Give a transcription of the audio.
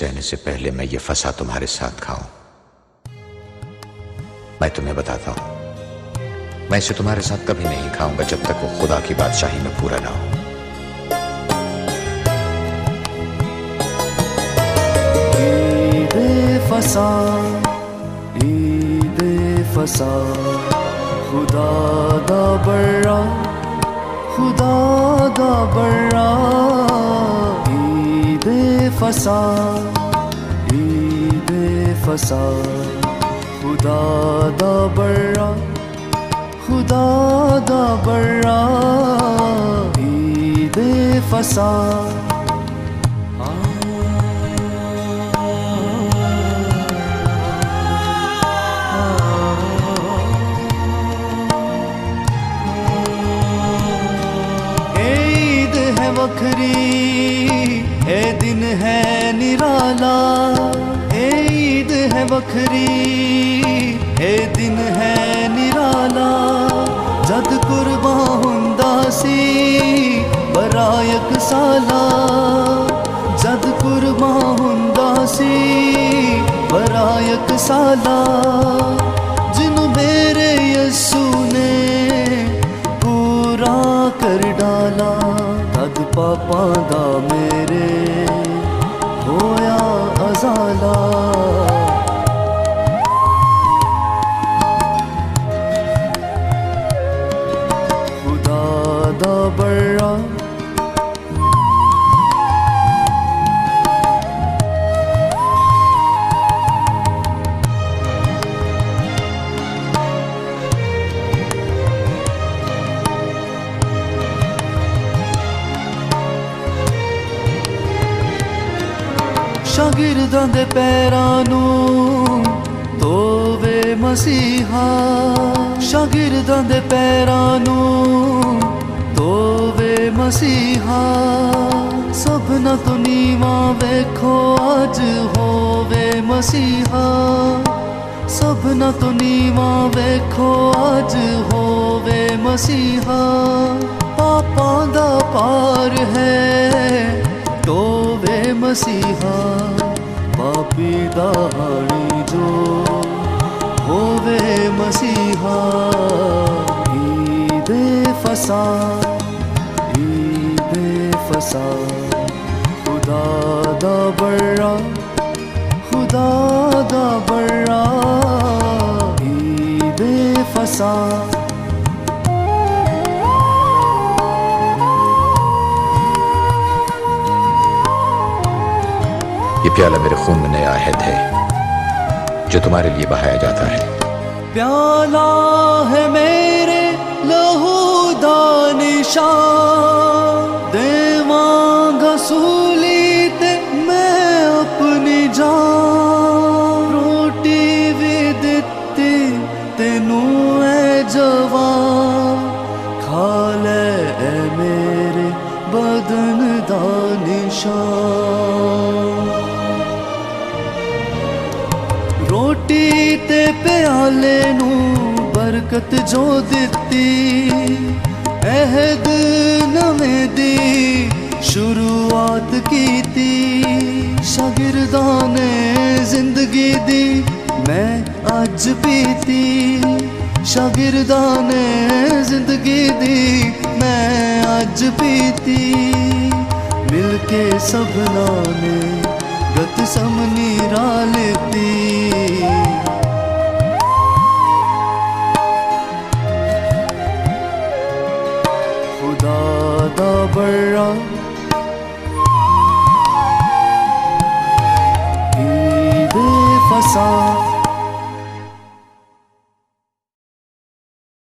रहने से पहले मैं ये फंसा तुम्हारे साथ खाऊं। मैं तुम्हें बताता हूं, मैं इसे तुम्हारे साथ कभी नहीं खाऊंगा जब तक वो खुदा की बादशाही में पूरा ना हो। ईदे फसा खुदा दा बड़ा, खुदा दा बड़ा। ईदे फसा खुदा दा बड़ा, खुदा दा बड़ा। ईदे फसा वखरी ए दिन है निराला। ईद है वखरी ए दिन है निराला। जद कुर्बान हुंदा सी बरायक साला। जद कुर्बान हुंदा सी बरायक साला। जिन्हों मेरे यस्सू ने पूरा कर डाला। तद पापा दा मेरे होया अजाला। खुदा दा बड़ा, शागिर्दां दे पैरां नूं धोवे मसीहा। शागिर्दां दे पैरां नूं धोवे मसीहा। सबना तो नीवा वेखो अज होवे मसीहा। सबना तो नीवा वेखो अज होवे मसीहा। पापां दा पार है टोवे मसीहा। पापी दाड़ी जो होवे मसीहा। ईदे फसा खुदा दा बड़ा, खुदा दा बड़ा। ईदे फसा ये प्याला मेरे खून में नया अहद है जो तुम्हारे लिए बहाया जाता है। प्याला है मेरे लहू दा निशान। देवांगा सूली ते मैं अपनी जान। रोटी भी दित्ती तेनू ऐ जवान। खा ले ऐ मेरे बदन दा निशान। रोटी ते प्याले नू बरकत जो दित्ती। अहद नवें दी शुरुआत कीती। शागिर्दां ने जिंदगी दी मैं अज पीती। शागिर्दां ने जिंदगी दी मैं अज पीती। मिलके सबना ने गत समनी रालती। खुदा दा बड़ा, ईदे फसा।